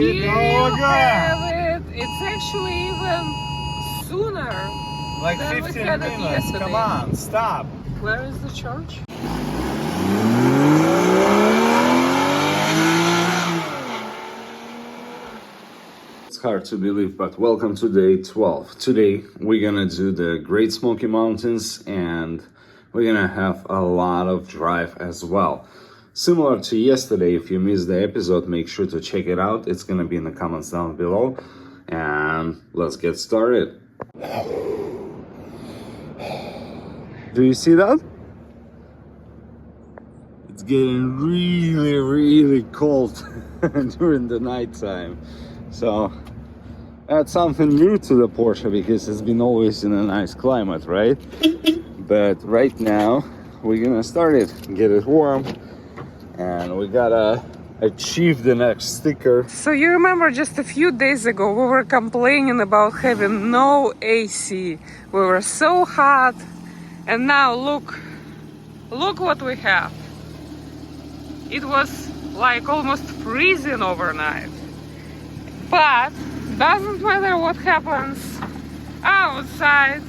you have it. It's actually even sooner Like than we 15 had it minutes. yesterday. Come on, stop. Where is the church? It's hard to believe, but welcome to day 12. Today we're gonna do the Great Smoky Mountains and we're gonna have a lot of drive as well. Similar to yesterday, if you missed the episode, make sure to check it out. It's gonna be in the comments down below. And let's get started. Do you see that? It's getting really cold during the night time. So that's something new to the Porsche because it's been always in a nice climate, right? But right now we're gonna start it, get it warm, and we gotta achieve the next sticker. So you remember just a few days ago we were complaining about having no AC. We were so hot, and now look what we have. It was like almost freezing overnight. But doesn't matter what happens outside,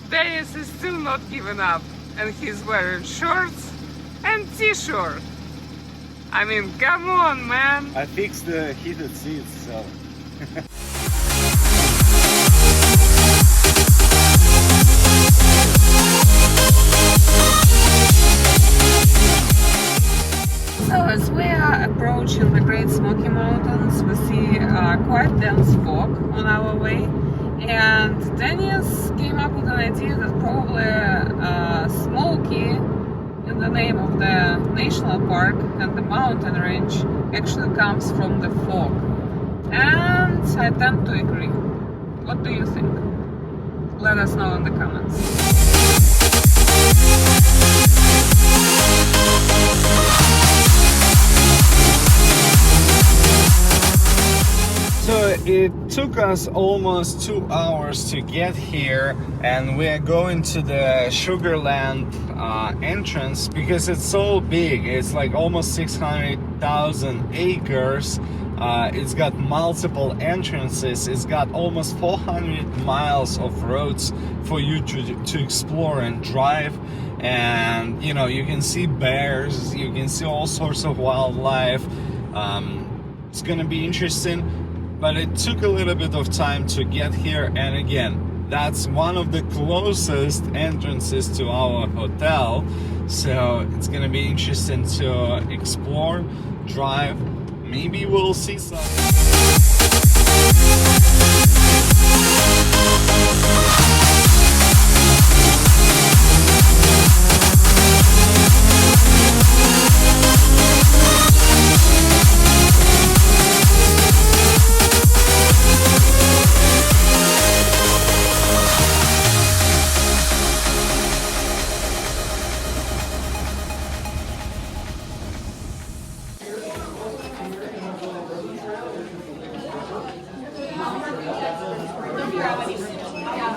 Dennis is still not giving up, and he's wearing shorts and t-shirt. I mean, come on, man. I fixed the heated seats, so. So as we are approaching the Great Smoky Mountains, we see quite dense fog on our way, and Dennis came up with an idea that probably Smoky, in the name of the national park and the mountain range, actually comes from the fog. And I tend to agree. What do you think? Let us know in the comments. So it took us almost 2 hours to get here, and we are going to the Sugarland entrance because it's so big. It's like almost 600,000 acres. It's got multiple entrances. It's got almost 400 miles of roads for you to explore and drive. And you know, you can see bears, you can see all sorts of wildlife. It's gonna be interesting. But it took a little bit of time to get here, and again, that's one of the closest entrances to our hotel, so it's gonna be interesting to explore, drive, maybe we'll see something.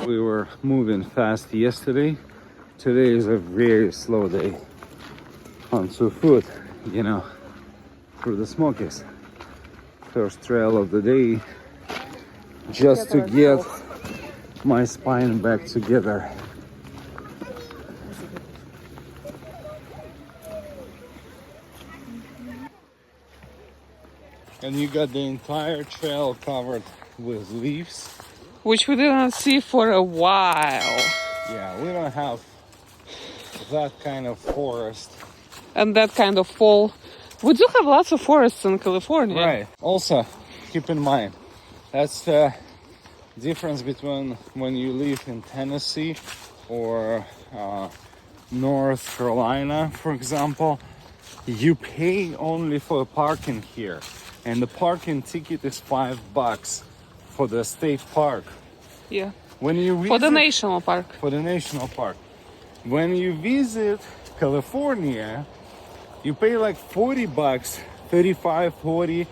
We were moving fast yesterday. Today is a very slow day on 2 foot, you know, through the Smokies. First trail of the day, just to get my spine back together. And you got the entire trail covered with leaves, Which we didn't see for a while. Yeah, we don't have that kind of forest. And that kind of fall. We do have lots of forests in California. Right. Also, keep in mind, that's the difference between when you live in Tennessee or North Carolina, for example. You pay only for parking here, and the parking ticket is $5 for the state park. Yeah. When you visit, For the national park. For the national park. When you visit California, you pay like $40, 35, 40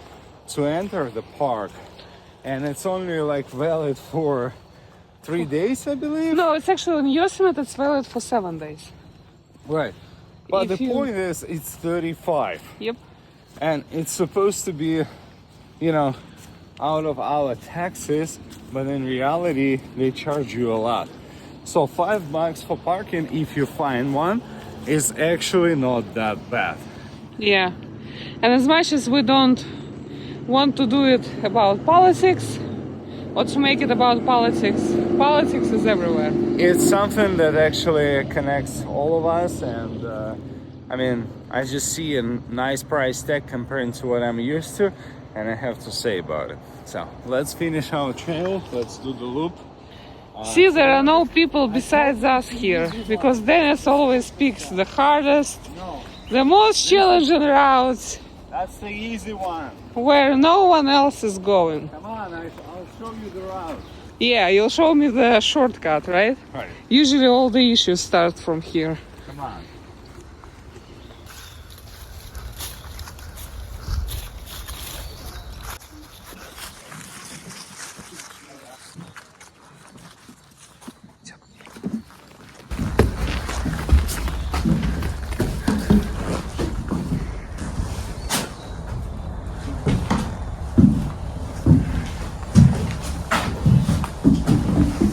to enter the park, and it's only like valid for 3 days, I believe. No, it's actually in Yosemite. It's valid for 7 days. Right. But If the you- point is, it's 35. Yep. And it's supposed to be, you know, out of our taxes, but in reality they charge you a lot. So $5 for parking, if you find one, is actually not that bad. Yeah, and as much as we don't want to do it about politics or to make it about politics, politics is everywhere. It's something that actually connects all of us, and I mean, I just see a nice price tag compared to what I'm used to, and I have to say about it. So let's finish our trail, let's do the loop. See, there are no people besides us here, because Dennis always picks the hardest, the most challenging routes. That's the easy one. Where no one else is going. Come on, I'll show you the route. Yeah, you'll show me the shortcut, right? Right. Usually all the issues start from here. Come on.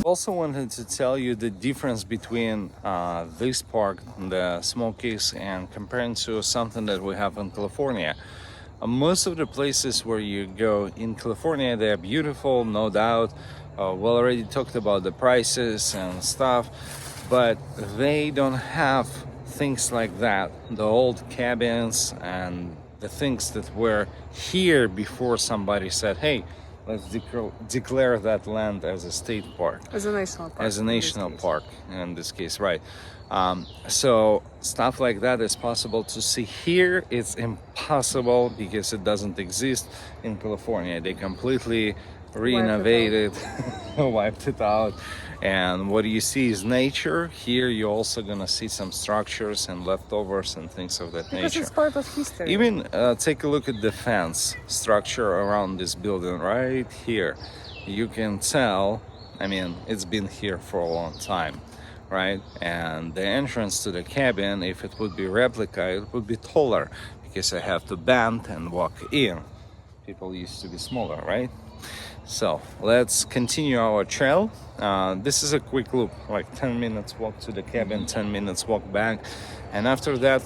Also wanted to tell you the difference between this park, the Smokies, and comparing to something that we have in California. Most of the places where you go in California, they are beautiful, no doubt. We already talked about the prices and stuff, but they don't have things like that. The old cabins and the things that were here before somebody said, hey, let's declare that land as a state park. As a national park. As a national park, in this case, right. So stuff like that is possible to see here. It's impossible because it doesn't exist in California. They completely renovated, wiped it out. And what you see is nature. Here you're also gonna see some structures and leftovers and things of that nature. Because it's part of history. Even take a look at the fence structure around this building right here. You can tell, I mean, it's been here for a long time, right? And the entrance to the cabin, if it would be replica, it would be taller because I have to bend and walk in. People used to be smaller, right? So let's continue our trail. This is a quick loop, like 10 minutes walk to the cabin, 10 minutes walk back. And after that,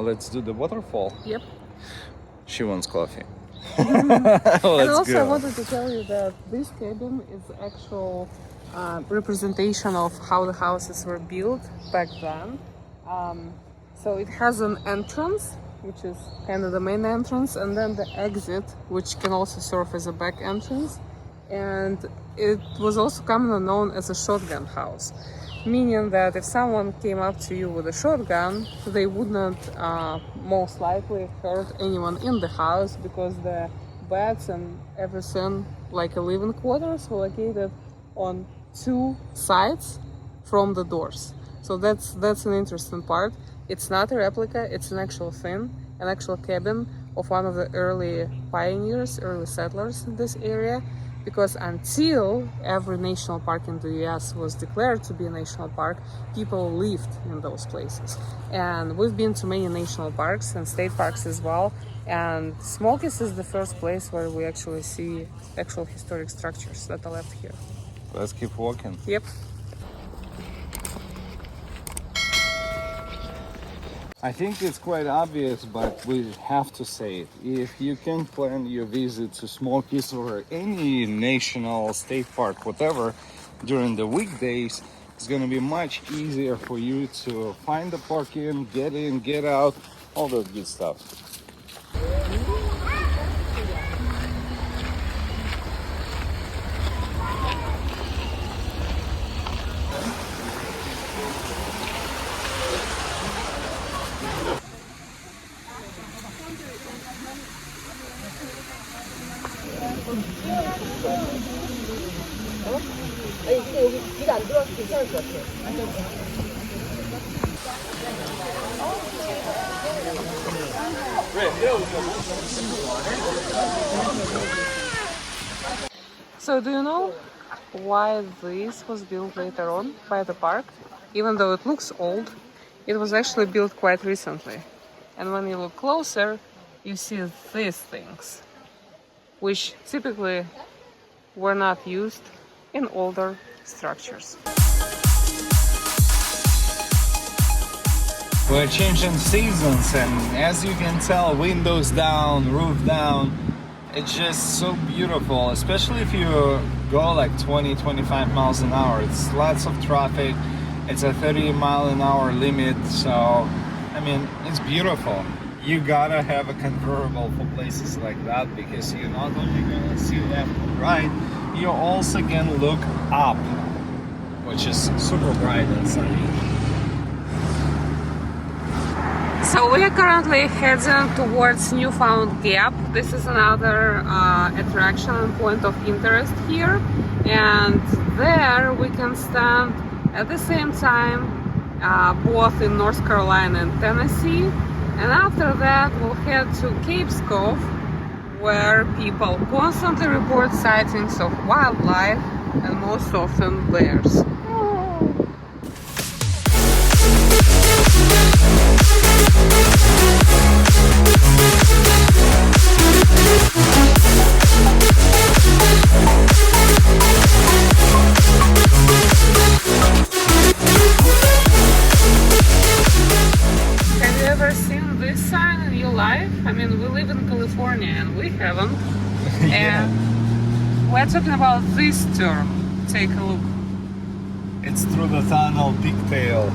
let's do the waterfall. Yep. She wants coffee. And also I wanted to tell you that this cabin is actual representation of how the houses were built back then. So it has an entrance, which is kind of the main entrance, and then the exit, which can also serve as a back entrance. And it was also commonly known as a shotgun house, meaning that if someone came up to you with a shotgun, they wouldn't most likely hurt anyone in the house, because the beds and everything, like a living quarters, were located on two sides from the doors. So that's an interesting part. It's not a replica, it's an actual thing, an actual cabin of one of the early pioneers, early settlers in this area. Because until every national park in the US was declared to be a national park, people lived in those places. And we've been to many national parks and state parks as well. And Smokies is the first place where we actually see actual historic structures that are left here. Let's keep walking. Yep. I think it's quite obvious, but we have to say it. If you can plan your visit to Smokies or any national, state park, whatever, during the weekdays, it's going to be much easier for you to find the parking, get in, get out, all that good stuff. So do you know why this was built later on by the park? Even though it looks old, it was actually built quite recently. And when you look closer, you see these things. which typically were not used in older structures. We're changing seasons, and as you can tell, windows down, roof down. It's just so beautiful, especially if you go like 20-25 miles an hour. It's lots of traffic. It's a 30-mile-an-hour limit, so I mean, it's beautiful. You gotta have a convertible for places like that, because you're not only gonna see left and right, you also can look up, which is super bright and sunny. So we are currently heading towards Newfound Gap. This is another attraction and point of interest here, and there we can stand at the same time both in North Carolina and Tennessee, and after that we'll head to Cape's Cove, where people constantly report sightings of wildlife and most often bears. Have you ever seen this sign in your life? I mean, we live in California and we haven't. Yeah. And we're talking about this term. Take a look. It's through the tunnel pigtail.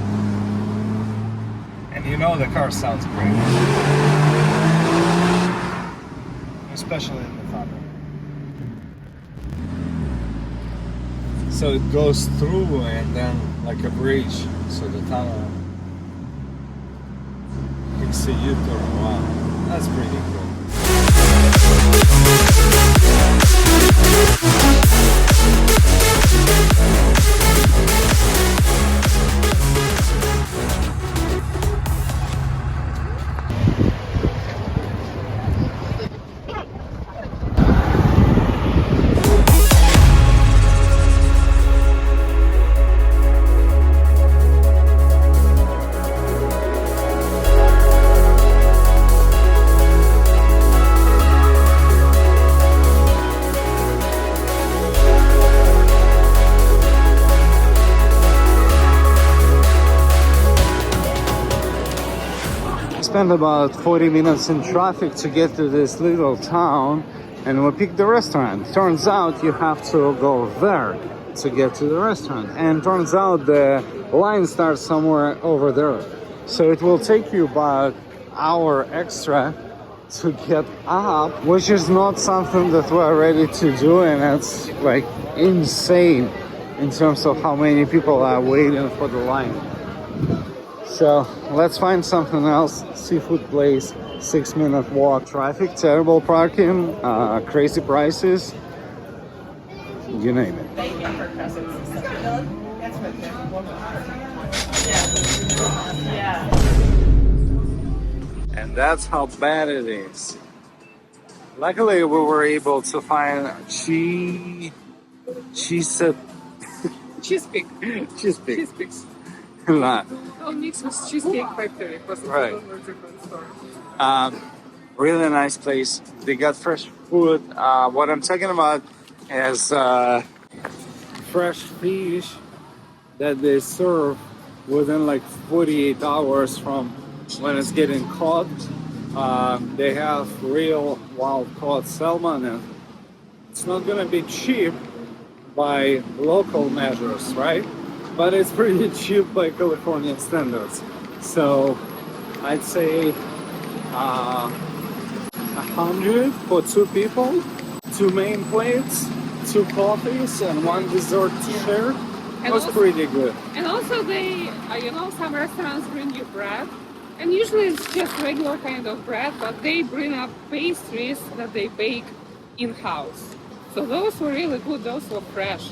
And you know the car sounds great. Especially in the tunnel. So it goes through and then like a bridge. So the tunnel takes a U-turn. Wow, that's pretty cool. Spent about 40 minutes in traffic to get to this little town, and we picked the restaurant. Turns out you have to go there to get to the restaurant, and turns out the line starts somewhere over there. So it will take you about an hour extra to get up, which is not something that we're ready to do, and it's like insane in terms of how many people are waiting for the line. So let's find something else. Seafood place, 6-minute walk. Traffic, terrible parking, crazy prices, you name it. And that's how bad it is. Luckily we were able to find cheese pig. Not. Oh, mixed with Cheesecake Factory. Right. Different story. Really nice place. They got fresh food. What I'm talking about is fresh fish that they serve within like 48 hours from when it's getting caught. They have real wild caught salmon, and it's not gonna be cheap by local measures, right? But it's pretty cheap by Californian standards. So I'd say 100 for 2 people, 2 main plates, 2 coffees, and 1 dessert to share. It was pretty good. And also they, some restaurants bring you bread, and usually it's just regular kind of bread, but they bring up pastries that they bake in-house. So those were really good, those were fresh.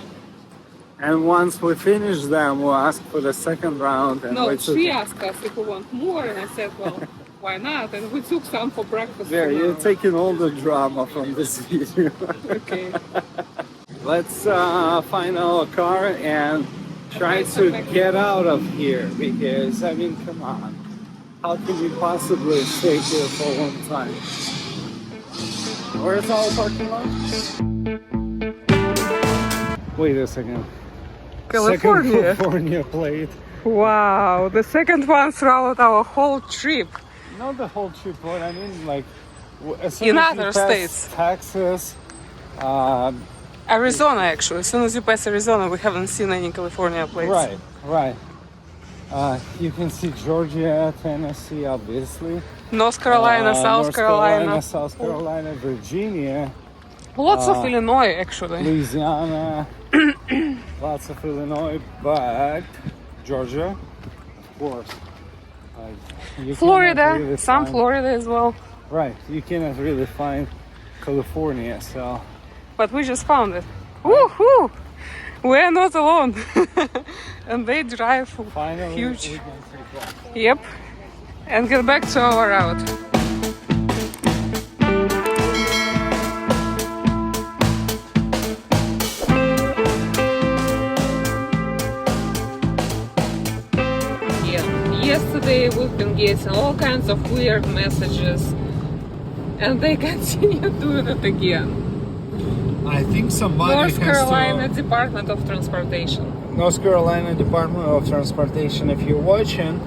And once we finish them, we'll ask for the second round. And no, she asked us if we want more, and I said, well, why not? And we took some for breakfast. There, you're taking all the drama from this video. Okay. Let's find our car and try to get out of here, because, I mean, come on. How can we possibly stay here for a long time? Where's our parking lot? Wait a second. California. Second California plate. Wow, the second one throughout our whole trip. Not the whole trip, but I mean, like, as soon In as other you pass states. Texas, Arizona, actually. As soon as you pass Arizona, we haven't seen any California plates. right, right. You can see Georgia, Tennessee, obviously. North Carolina, North Carolina, South Carolina, Virginia. Lots of Illinois, actually. Louisiana, lots of Illinois, but Georgia, of course. You Florida, cannot really some find- Florida as well. Right, you cannot really find California, so. But we just found it. Woohoo! We are not alone. And they drive Finally, huge. we can take off. Yep. And get back to our route. Yesterday we've been getting all kinds of weird messages, and they continue doing it again. I think somebody North has Carolina to. Department of Transportation. North Carolina Department of Transportation. If you're watching,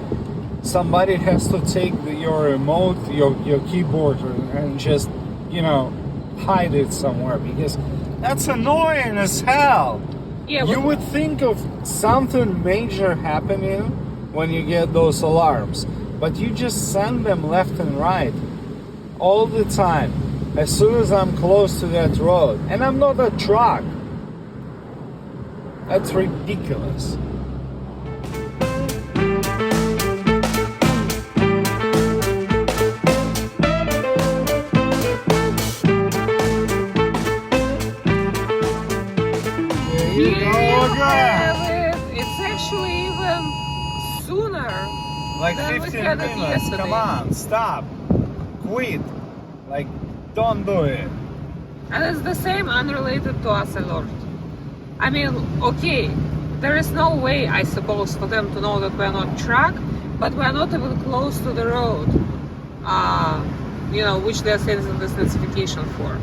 somebody has to take your remote, your keyboard, and just, you know, hide it somewhere, because that's annoying as hell. Yeah, You but would think of something major happening when you get those alarms, but you just send them left and right all the time as soon as I'm close to that road, and I'm not a truck. That's ridiculous. There you go again. It's actually even sooner. Like Then we 15 had it minutes. yesterday. Come on, stop. Quit. Like, don't do it. And it's the same unrelated to us alert. I mean, okay, there is no way, I suppose, for them to know that we're not truck, but we're not even close to the road, you know, which they're sending this notification for.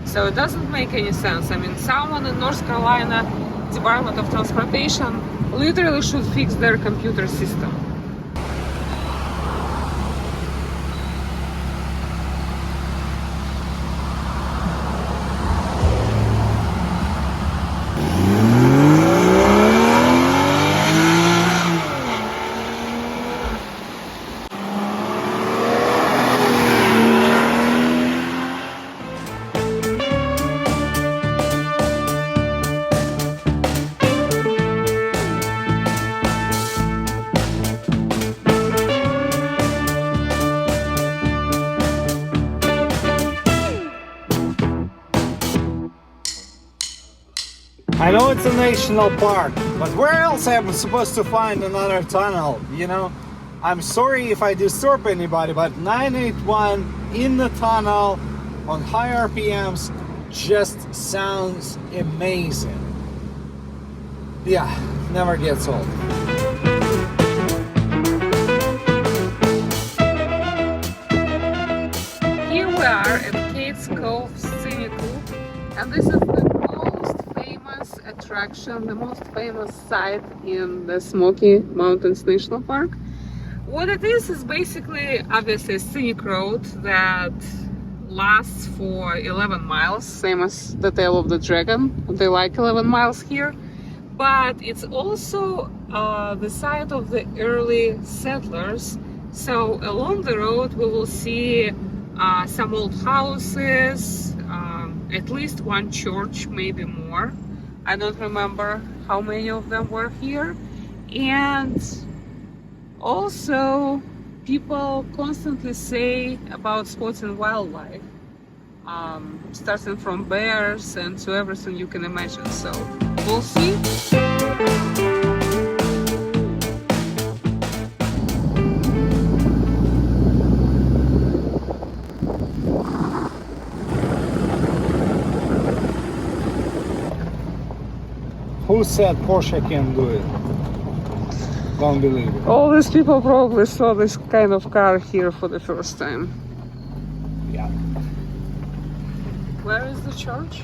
So it doesn't make any sense. I mean, someone in North Carolina Department of Transportation literally should fix their computer system. I know it's a national park, but where else am I supposed to find another tunnel, you know? I'm sorry if I disturb anybody, but 981 in the tunnel on high RPMs just sounds amazing. Yeah, never gets old. Here we are at Kate's Cove Scenic Loop, and this is the most famous attraction, the most famous site in the Smoky Mountains National Park. What it is basically, obviously, a scenic road that lasts for 11 miles, same as the Tail of the Dragon. They like 11 miles here. But it's also the site of the early settlers. So along the road we will see some old houses, at least one church, maybe more. I don't remember how many of them were here. And also people constantly say about spotting wildlife, starting from bears and to everything you can imagine. So we'll see. Who said Porsche can do it? Don't believe it. All these people probably saw this kind of car here for the first time. Yeah. Where is the church?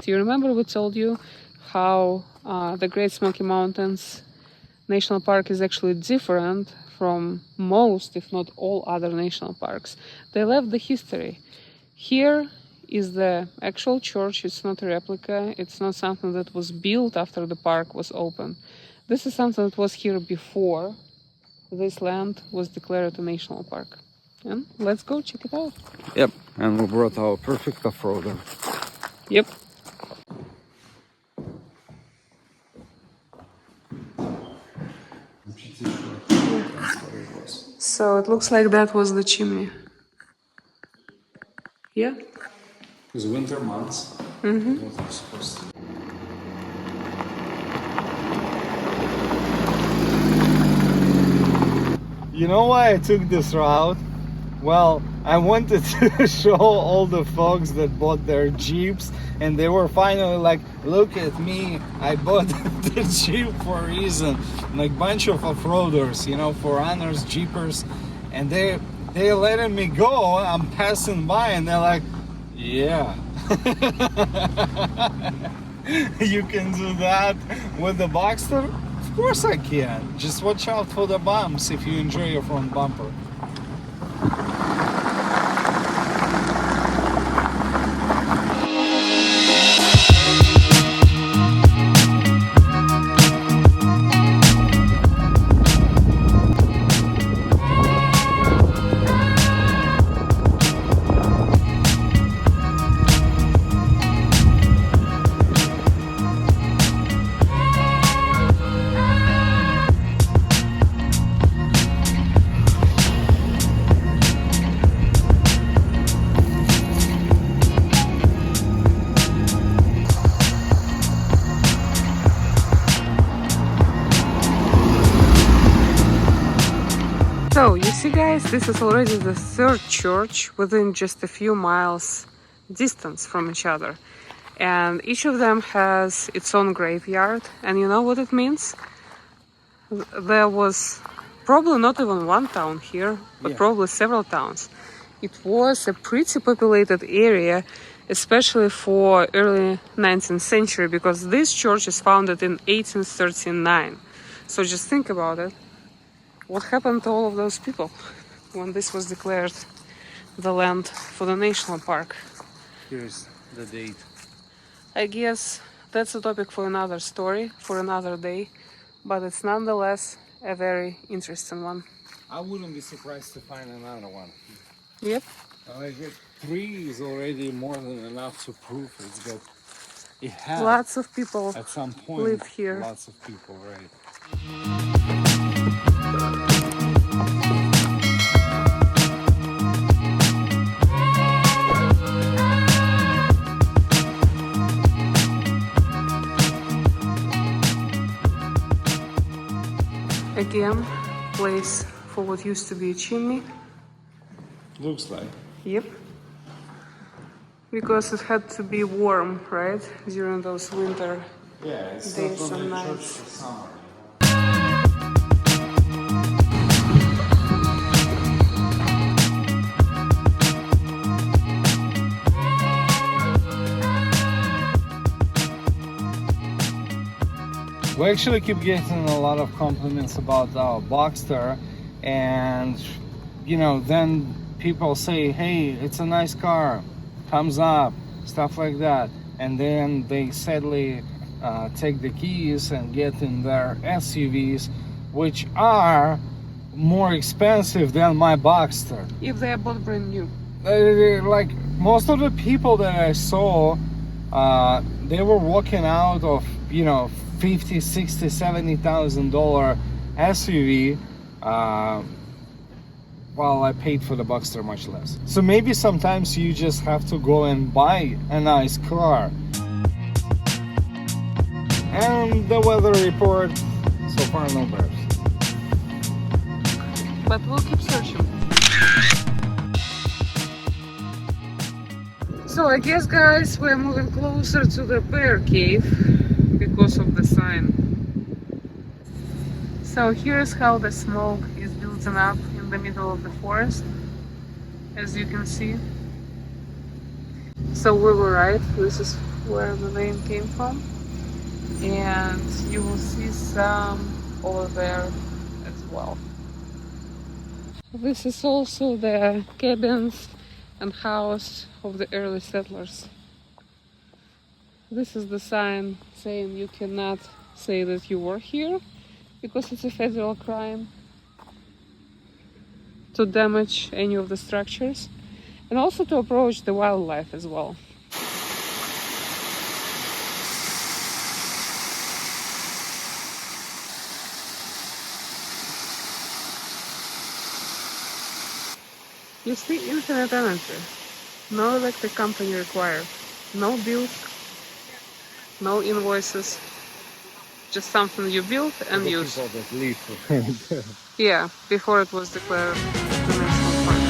Do you remember we told you how the Great Smoky Mountains National Park is actually different from most, if not all, other national parks? They left the history. Here is the actual church. It's not a replica. It's not something that was built after the park was open. This is something that was here before this land was declared a national park. And let's go check it out. Yep, and we brought our perfect off-roader. Yep. So it looks like that was the chimney. Yeah? It was winter months. Mm-hmm. What was supposed to be. You know why I took this route? Well, I wanted to show all the folks that bought their Jeeps, and they were finally like, look at me, I bought the Jeep for a reason. Like bunch of off-roaders, you know, for runners, Jeepers, and they're letting me go. I'm passing by and they're like, yeah. You can do that with the Boxster? Of course I can. Just watch out for the bumps if you enjoy your front bumper. So, you see guys, this is already the third church within just a few miles distance from each other. And each of them has its own graveyard. And you know what it means? There was probably not even one town here, but probably several towns. It was a pretty populated area, especially for early 19th century, because this church is founded in 1839. So just think about it. What happened to all of those people when this was declared the land for the national park? Here's the date. I guess that's a topic for another story, for another day, but it's nonetheless a very interesting one. I wouldn't be surprised to find another one. Yep. Like 3 is already more than enough to prove it's that it had Lots of people at some point live here. Lots of people, right? Again, place for what used to be a chimney. Looks like. Yep. Because it had to be warm, right? During those winter It's days not and only church nights. for summer. We actually keep getting a lot of compliments about our Boxster, and you know, then people say, hey, it's a nice car, thumbs up, stuff like that, and then they sadly take the keys and get in their SUVs, which are more expensive than my Boxster. If they are both brand new. Like most of the people that I saw, they were walking out of, you know, $50,000, $60,000, $70,000 SUV, while I paid for the Boxster much less. So maybe sometimes you just have to go and buy a nice car. And the weather report, so far no bears. But we'll keep searching. So I guess, guys, we're moving closer to the bear cave because of the sign. So here's how the smoke is building up in the middle of the forest, as you can see. So we were right, this is where the name came from. And you will see some over there as well. This is also the cabins and house of the early settlers. This is the sign saying you cannot say that you were here because it's a federal crime to damage any of the structures and also to approach the wildlife as well. You see, infinite energy. No electric company required. No bills, no invoices. Just something you built and used. People that live. Yeah, before it was declared the national park.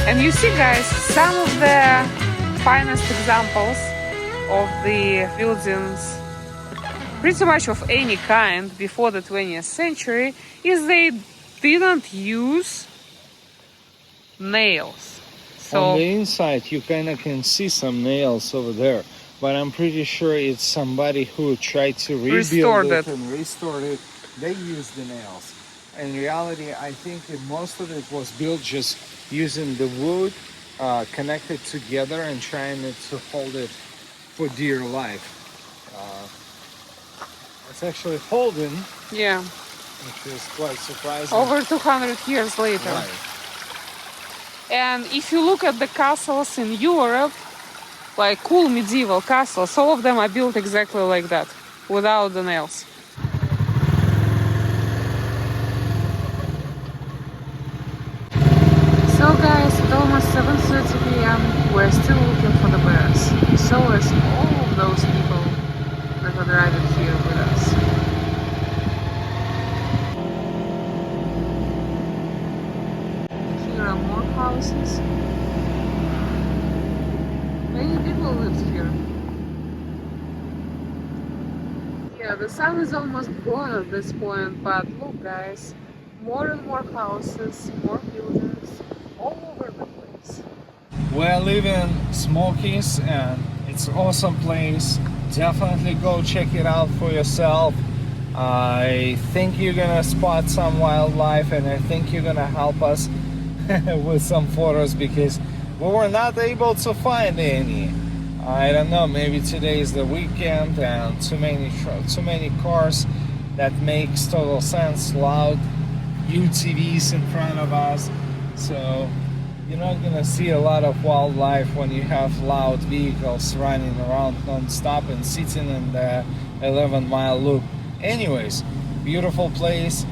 And you see, guys, some of the finest examples of the buildings, pretty much of any kind, before the 20th century, is they didn't use nails. So on the inside, you kind of can see some nails over there, but I'm pretty sure it's somebody who tried to rebuild it and restored it. They used the nails. In reality, I think that most of it was built just using the wood connected together and trying to hold it for dear life. It's actually holding, yeah, which is quite surprising. Over 200 years later. Right. And if you look at the castles in Europe, like cool medieval castles, all of them are built exactly like that, without the nails. So guys, it's almost 7:30 p.m. We're still looking for the bears. So is all of those people that are driving here with us. Here are more houses. Many people live here. Yeah, the sun is almost gone at this point, but look guys, more and more houses, more buildings, all over the place. We live in Smokies and it's an awesome place. Definitely go check it out for yourself. I think you're gonna spot some wildlife and I think you're gonna help us with some photos because we were not able to find any. I don't know, maybe today is the weekend and too many cars. That makes total sense. Loud UTVs in front of us, so you're not gonna see a lot of wildlife when you have loud vehicles running around non-stop and sitting in the 11-mile loop. Anyways, beautiful place,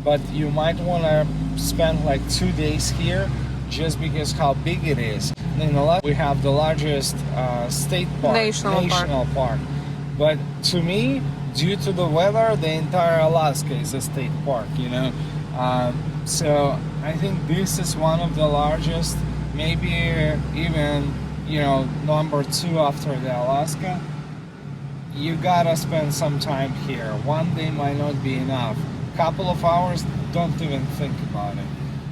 but you might want to spend like 2 days here just because how big it is. In Alaska we have the largest state park, national park, but to me, due to the weather, the entire Alaska is a state park, you know. So I think this is one of the largest, maybe even, you know, number 2 after the Alaska. You gotta spend some time here. One day might not be enough. Couple of hours, don't even think about it.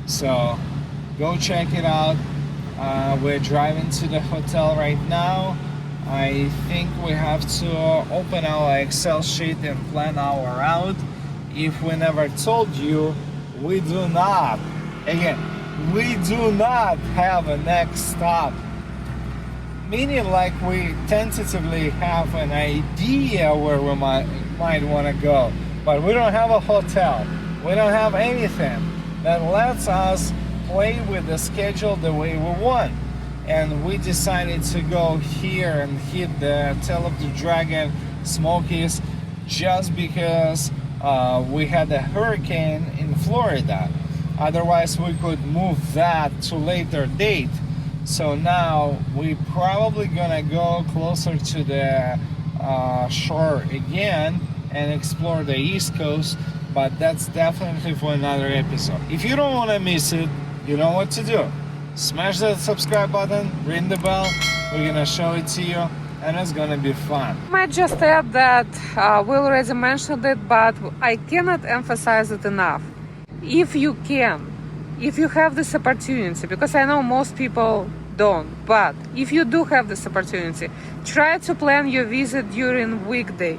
So go check it out. We're driving to the hotel right now. I think we have to open our Excel sheet and plan our route. If we never told you, we do not have a next stop. Meaning like we tentatively have an idea where we might want to go, but we don't have a hotel. We don't have anything. that lets us play with the schedule the way we want. And we decided to go here and hit the Tail of the Dragon Smokies just because we had a hurricane in Florida. Otherwise we could move that to later date. So now we probably gonna go closer to the shore again and explore the East Coast, but that's definitely for another episode. If you don't want to miss it, you know what to do. Smash that subscribe button, ring the bell, we're gonna show it to you, and it's gonna be fun. I might just add that we already mentioned it, but I cannot emphasize it enough. If you can, if you have this opportunity, because I know most people don't, but if you do have this opportunity, try to plan your visit during weekday.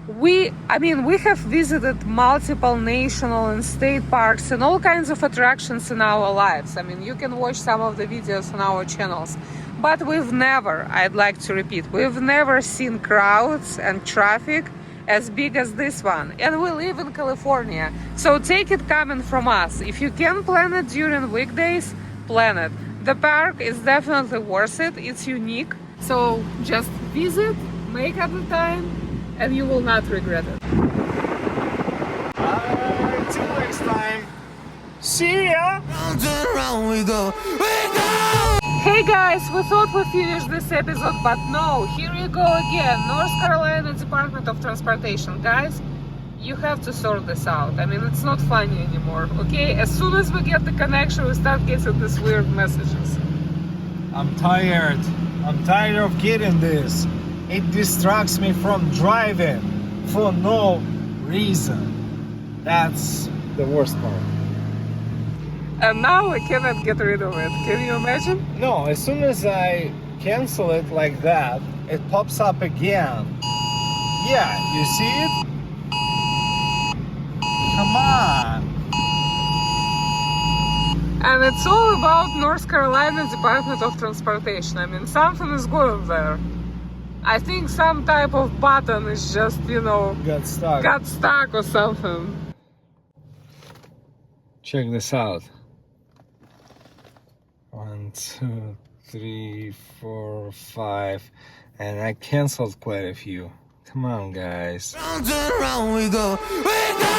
We have visited multiple national and state parks and all kinds of attractions in our lives. I mean, you can watch some of the videos on our channels. But we've never, I'd like to repeat, we've never seen crowds and traffic as big as this one. And we live in California, so take it coming from us. If you can plan it during weekdays, plan it. The park is definitely worth it. It's unique. So just visit, make up the time, and you will not regret it. Until next time, see ya! Round and round we go, we go! Hey guys, we thought we finished this episode, but no, here you go again. North Carolina Department of Transportation. Guys, you have to sort this out. I mean, it's not funny anymore, okay? As soon as we get the connection, we start getting these weird messages. I'm tired. I'm tired of getting this. It distracts me from driving for no reason. That's the worst part. And now we cannot get rid of it. Can you imagine? No, as soon as I cancel it like that, it pops up again. Yeah, you see it? Come on. And it's all about North Carolina Department of Transportation. I mean, something is going there. I think some type of button is just, Got stuck or something. Check this out. 1, 2, 3, 4, 5, and I canceled quite a few. Come on, guys. Round and round we go, we go!